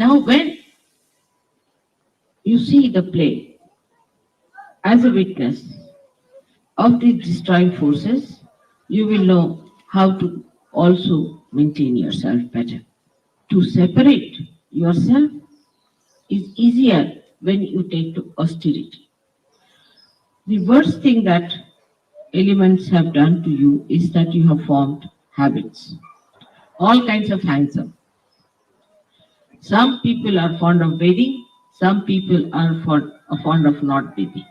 Now, when you see the play as a witness of the destroying forces, you will know how to also maintain yourself better. To separate yourself is easier when you take to austerity. The worst thing that elements have done to you is that you have formed habits, all kinds of hangs up. Some people are fond of bathing, some people are fond of not bathing.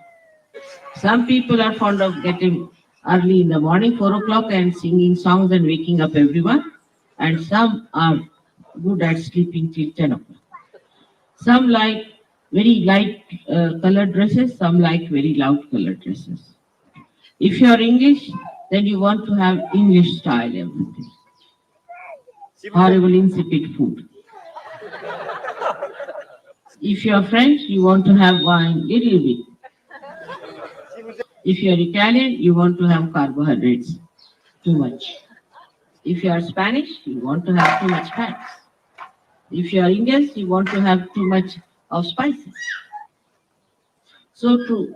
Some people are fond of getting early in the morning, 4 o'clock, and singing songs and waking up everyone. And some are good at sleeping till 10 o'clock. Some like very light colored dresses, some like very loud colored dresses. If you are English, then you want to have English style everything. Horrible, insipid food. If you are French, you want to have wine little bit. If you are Italian, you want to have carbohydrates too much. If you are Spanish, you want to have too much fats. If you are Indians, you want to have too much of spices. So to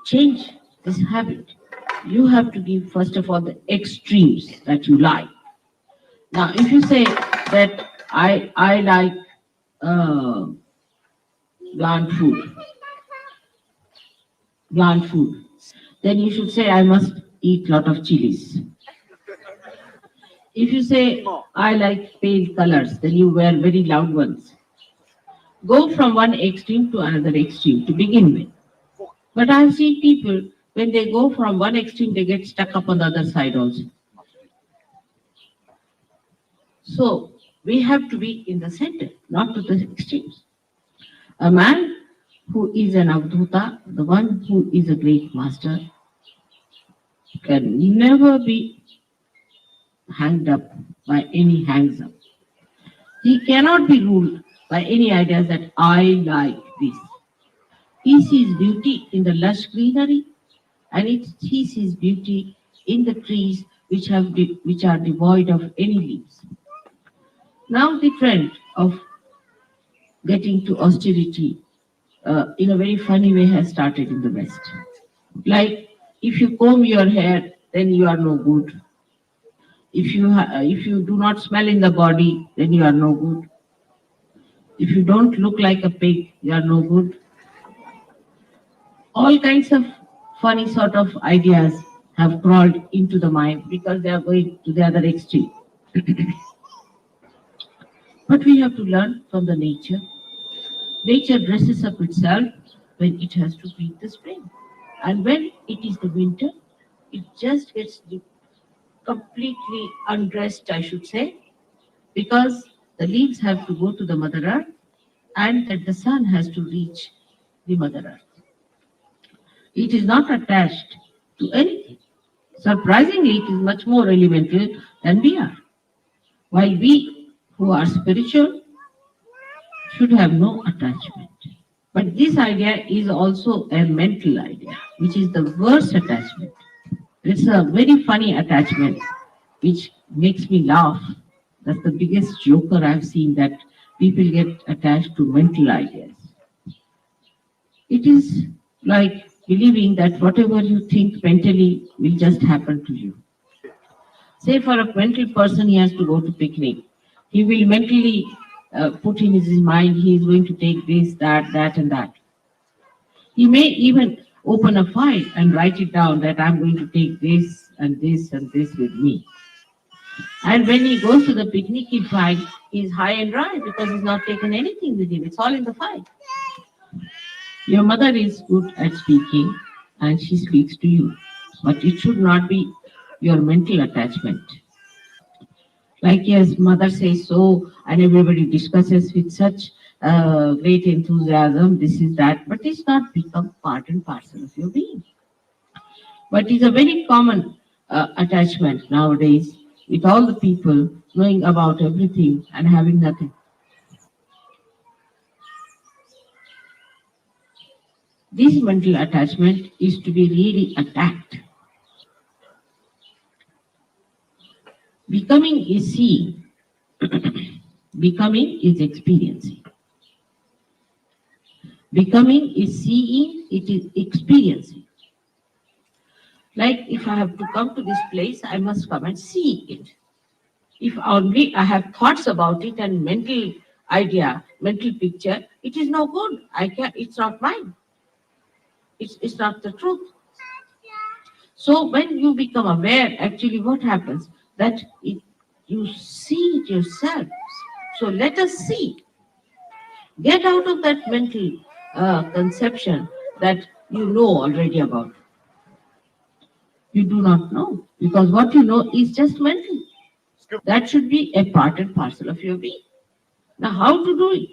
change this habit, you have to give first of all the extremes that you like. Now, if you say that I like uh, bland food, bland food, then you should say I must eat lot of chilies. If you say I like pale colors, then you wear very loud ones. Go from one extreme to another extreme to begin with. But I've seen people when they go from one extreme, they get stuck up on the other side also. So we have to be in the center, not to the extremes. A man who is an Avdhuta, the one who is a great master, can never be hanged up by any hangs up. He cannot be ruled by any ideas that I like this. He sees beauty in the lush greenery, and he sees beauty in the trees which are devoid of any leaves. Now the trend of getting to austerity in a very funny way has started in the West. Like if you comb your hair, then you are no good. If you do not smell in the body, then you are no good. If you don't look like a pig, you are no good. All kinds of funny sort of ideas have crawled into the mind because they are going to the other extreme. But we have to learn from the nature. Nature dresses up itself when it has to greet the spring. And when it is the winter, it just gets completely undressed, I should say, because the leaves have to go to the Mother Earth and that the sun has to reach the Mother Earth. It is not attached to anything. Surprisingly, it is much more elemental than we are. While we who are spiritual should have no attachment. But this idea is also a mental idea, which is the worst attachment. It's a very funny attachment, which makes me laugh. That's the biggest joker I've seen that people get attached to mental ideas. It is like believing that whatever you think mentally will just happen to you. Say for a mental person, he has to go to picnic. He will mentally put in his mind he is going to take this, that, and that. He may even open a file and write it down that I'm going to take this and this and this with me. And when he goes to the picnic, he finds he's high and dry because he's not taken anything with him. It's all in the file. Your mother is good at speaking and she speaks to you, but it should not be your mental attachment. Like, yes, mother says so, and everybody discusses with such great enthusiasm, this is that, but it's not become part and parcel of your being. But it's a very common attachment nowadays with all the people knowing about everything and having nothing. This mental attachment is to be really attacked. Becoming a sea Becoming is experiencing. Becoming is seeing, it is experiencing. Like if I have to come to this place, I must come and see it. If only I have thoughts about it and mental idea, mental picture, it is no good. I can it's not mine. It's not the truth. So when you become aware, actually what happens? That you see it yourself. So let us see. Get out of that mental conception that you know already about. You do not know because what you know is just mental. That should be a part and parcel of your being. Now, how to do it?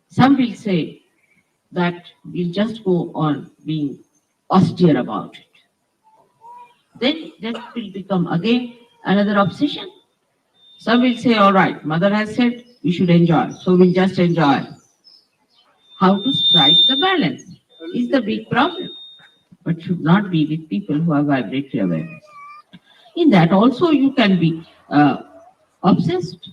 Some will say that we'll just go on being austere about it. Then that will become again another obsession. Some will say, all right, mother has said we should enjoy, so we'll just enjoy. How to strike the balance is the big problem, but should not be with people who have vibratory awareness. In that also you can be obsessed.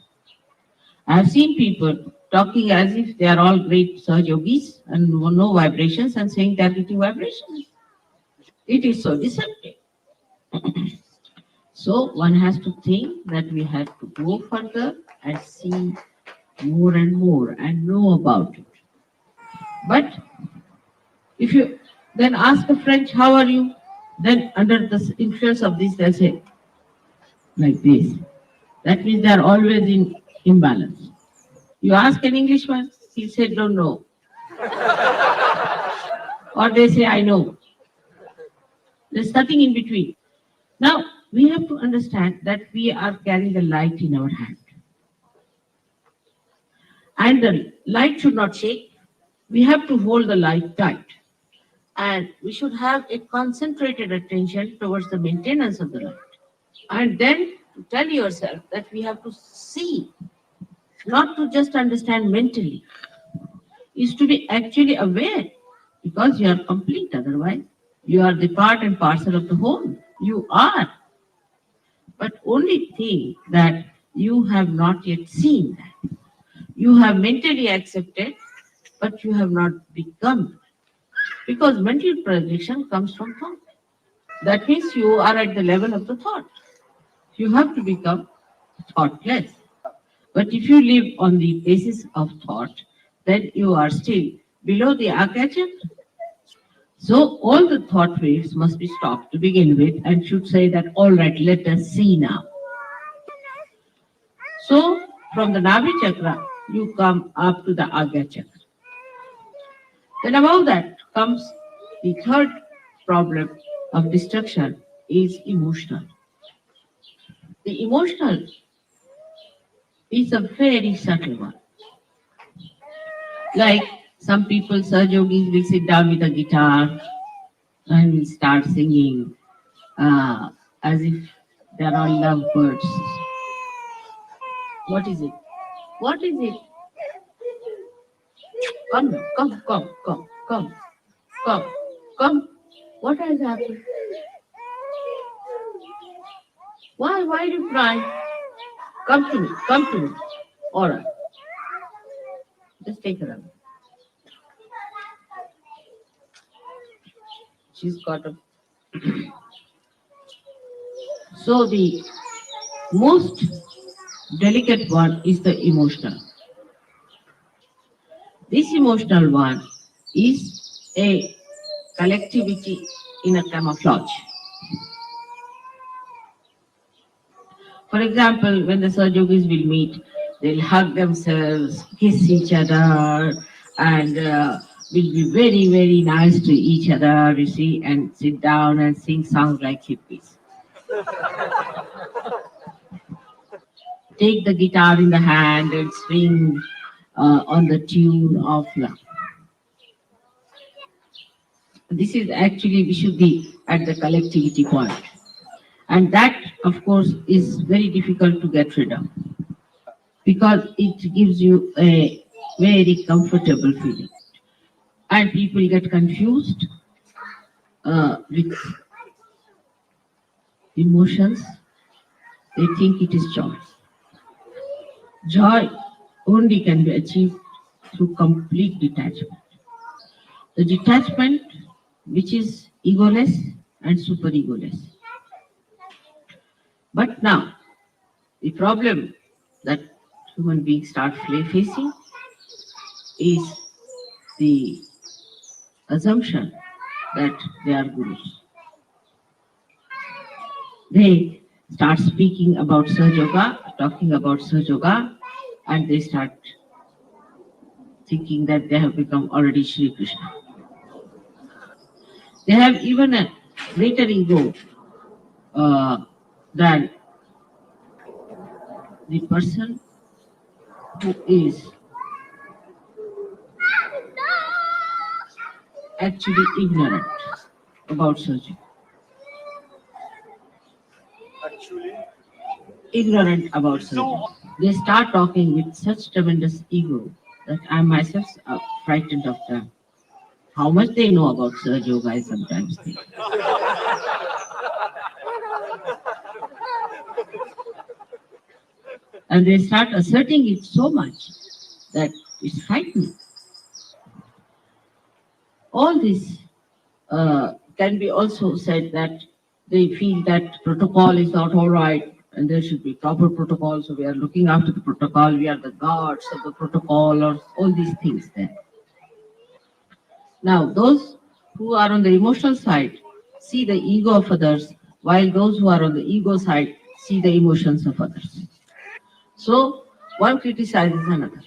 I have seen people talking as if they are all great Sahaj yogis and no vibrations and saying they are getting vibrations. It is so deceptive. So one has to think that we have to go further and see more and more and know about it. But if you then ask a French, how are you? Then under the influence of this, they'll say like this. That means they are always in imbalance. You ask an Englishman, he said, don't know. Or they say, I know. There's nothing in between. Now, we have to understand that we are carrying the light in our hand. And the light should not shake. We have to hold the light tight. And we should have a concentrated attention towards the maintenance of the light. And then to tell yourself that we have to see, not to just understand mentally, is to be actually aware because you are complete otherwise. You are the part and parcel of the whole. You are. But only thing that you have not yet seen that. You have mentally accepted, but you have not become. Because mental projection comes from thought. That means you are at the level of the thought. You have to become thoughtless. But if you live on the basis of thought, then you are still below the archangel. So all the thought waves must be stopped to begin with and should say that, all right, let us see now. So from the Navi chakra, you come up to the Agya chakra. Then above that comes the third problem of destruction is emotional. The emotional is a very subtle one. Like some people, Sahaj yogis will sit down with a guitar and will start singing as if they are all lovebirds. What is it? What is it? Come, come, come, come, come, come, come. What has happened? Why do you cry? Come to me, come to me. All right. Just take her away. She's got a. So the most delicate one is the emotional. This emotional one is a collectivity in a camouflage. For example, when the Sahaj yogis will meet, they'll hug themselves, kiss each other, and will be very, very nice to each other, you see, and sit down and sing songs like hippies. Take the guitar in the hand and swing on the tune of love. This is actually, we should be at the collectivity point. And that, of course, is very difficult to get rid of because it gives you a very comfortable feeling. And people get confused with emotions. They think it is joy. Joy only can be achieved through complete detachment. The detachment which is egoless and super egoless. But now, the problem that human beings start facing is the assumption that they are gurus. They start speaking about Sahaja Yoga, talking about Sahaja Yoga, and they start thinking that they have become already Sri Krishna. They have even a greater ego than the person who is actually ignorant about surgery. Actually, Ignorant about surgery. They start talking with such tremendous ego that I myself frightened of them. How much they know about Surge Yoga, I sometimes think. And they start asserting it so much that it's frightening. All this can be also said that they feel that protocol is not all right and there should be proper protocol. So we are looking after the protocol, we are the guards of the protocol, or all these things there. Now, those who are on the emotional side see the ego of others, while those who are on the ego side see the emotions of others. So, one criticizes another.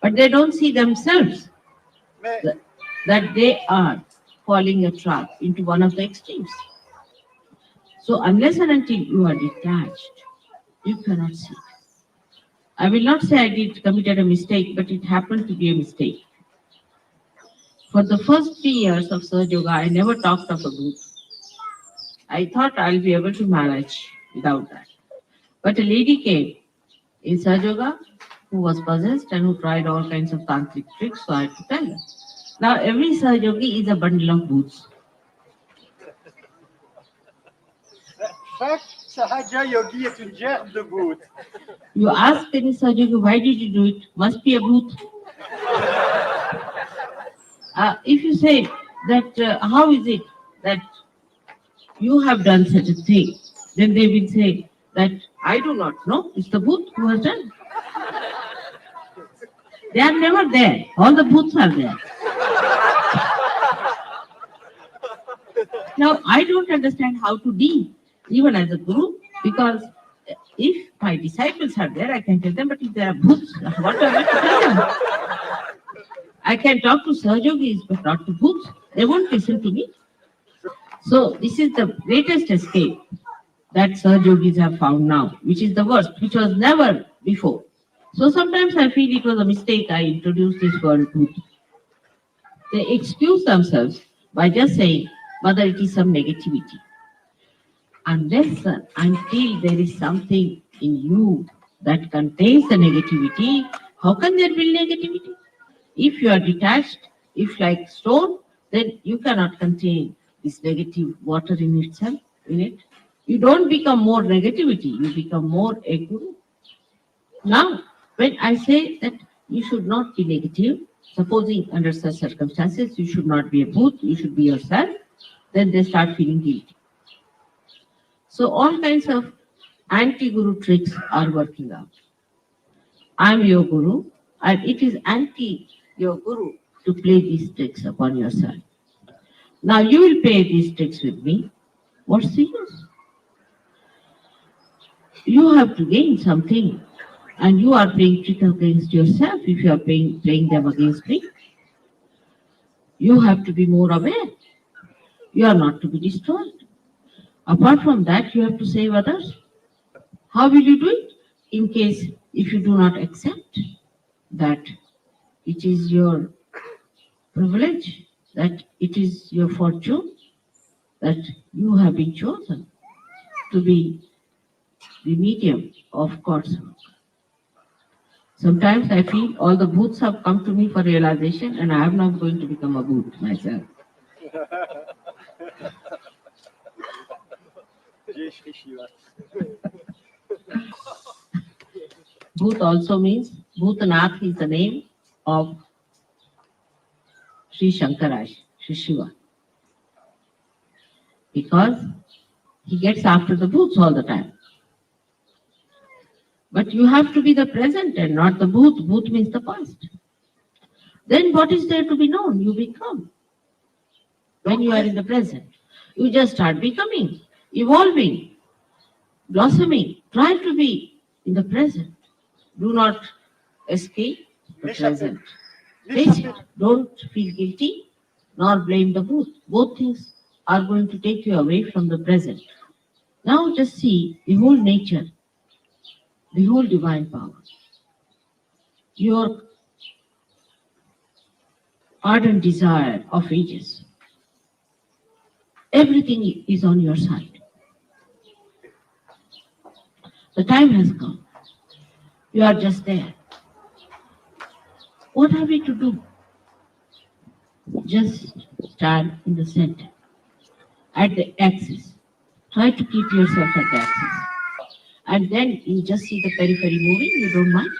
But they don't see themselves mais that, that they are falling a trap into one of the extremes. So, unless and until you are detached, you cannot see. I will not say I did committed a mistake, but it happened to be a mistake. For the first 3 years of Surge Yoga, I never talked of a booth. I thought I'll be able to manage without that. But a lady came in Surge Yoga who was possessed and who tried all kinds of tantric tricks, so I had to tell her. Now, every Surge Yogi is a bundle of boots. chaque Sahaja Yogi est une gerbe de gouttes. You ask any Surge Yogi, why did you do it? Must be a booth. If you say that, how is it that you have done such a thing? Then they will say that I do not know. It's the booth who has done. They are never there. All the booths are there. Now, I don't understand how to deal, even as a guru, because if my disciples are there, I can tell them, but if there are booths, what am I to tell them? I can talk to Sahajogis, but not to booths. They won't listen to me. So, this is the greatest escape that Sahajogis have found now, which is the worst, which was never before. So, sometimes I feel it was a mistake I introduced this word booth. They excuse themselves by just saying, Mother, it is some negativity. Unless until there is something in you that contains the negativity, how can there be negativity? If you are detached, if like stone, then you cannot contain this negative water in itself, in it. You don't become more negativity, you become more a guru. Now, when I say that you should not be negative, supposing under such circumstances you should not be a booth, you should be yourself, then they start feeling guilty. So all kinds of anti-guru tricks are working out. I'm your guru, and it is anti your guru to play these tricks upon yourself. Now you will play these tricks with me. What's the use? You have to gain something, and you are playing trick against yourself if you are playing them against me. You have to be more aware. You are not to be destroyed. Apart from that, you have to save others. How will you do it? In case if you do not accept that it is your privilege, that it is your fortune, that you have been chosen to be the medium of God's work. Sometimes I feel all the booths have come to me for realization and I am not going to become a booth myself. Bhut also means, Bhutanath is the name of Sri Shankaraj, Sri Shiva, because he gets after the bhoots all the time. But you have to be the present and not the bhoot. Bhoot means the past. Then what is there to be known? You become. When you are in the present, you just start becoming, evolving, blossoming. Try to be in the present. Do not escape the present. Face it. Don't feel guilty nor blame the bhoot. Both things are going to take you away from the present. Now just see the whole nature, the whole divine power. Your ardent desire of ages. Everything is on your side. The time has come. You are just there. What are we to do? Just stand in the center, at the axis. Try to keep yourself at the axis. And then you just see the periphery moving, you don't mind.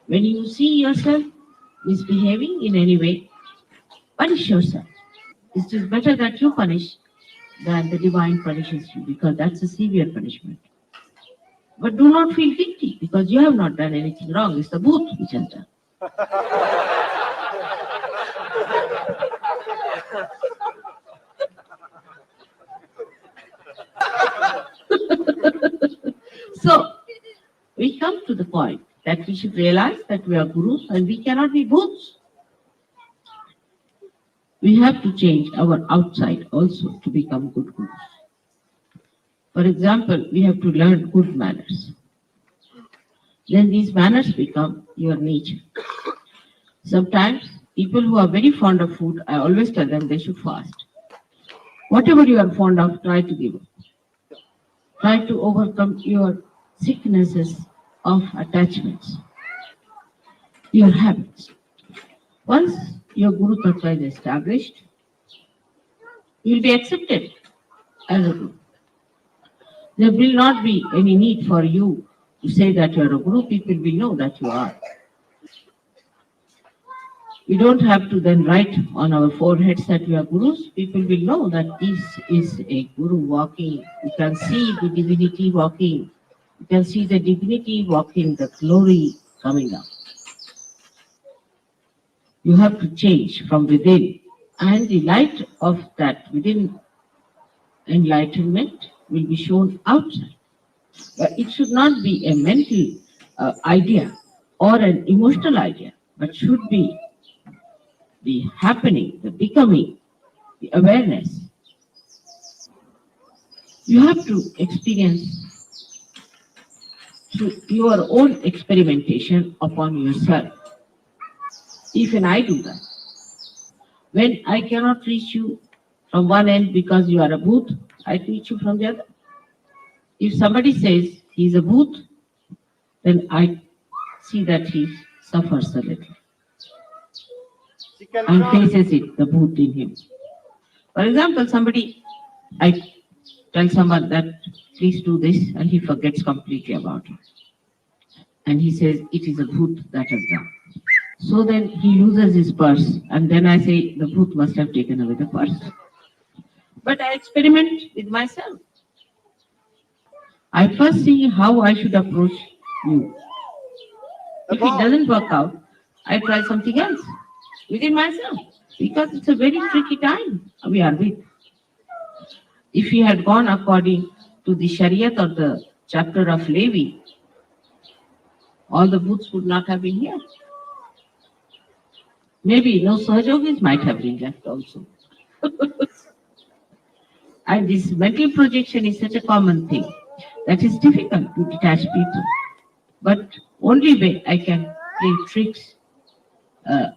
When you see yourself misbehaving in any way, punish yourself. It is better that you punish than the divine punishes you, because that's a severe punishment. But do not feel guilty, because you have not done anything wrong. It's the bhoot which has done. So, we come to the point that we should realize that we are gurus and we cannot be bhoots. We have to change our outside also to become good gurus. For example, we have to learn good manners. Then these manners become your nature. Sometimes people who are very fond of food, I always tell them they should fast. Whatever you are fond of, try to give up. Try to overcome your sicknesses of attachments, your habits. Once your Guru Tattva is established, you will be accepted as a Guru. There will not be any need for you to say that you are a Guru. People will know that you are. We don't have to then write on our foreheads that we are Gurus. People will know that this is a Guru walking. You can see the divinity walking. You can see the dignity walking, the glory coming up. You have to change from within. And the light of that within enlightenment will be shown outside. But it should not be a mental idea or an emotional idea, but should be the happening, the becoming, the awareness. You have to experience through your own experimentation upon yourself. Even I do that. When I cannot reach you from one end because you are a booth, I reach you from the other. If somebody says he is a booth, then I see that he suffers a little and faces it, the booth in him. For example, I tell someone that please do this, and he forgets completely about it. And he says it is a booth that has done. So then he loses his purse, and then I say the booth must have taken away the purse. But I experiment with myself. I first see how I should approach you. If it doesn't work out, I try something else within myself, because it's a very tricky time we are with. If we had gone according to the Shariat or the chapter of Levi, all the booths would not have been here. Maybe no Sahajogis might have been left also. And this mental projection is such a common thing that is difficult to detach people. But only way I can play tricks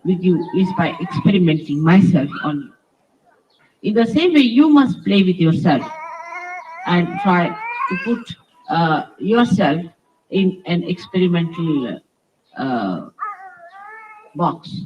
with you is by experimenting myself on you. In the same way, you must play with yourself and try to put yourself in an experimental box.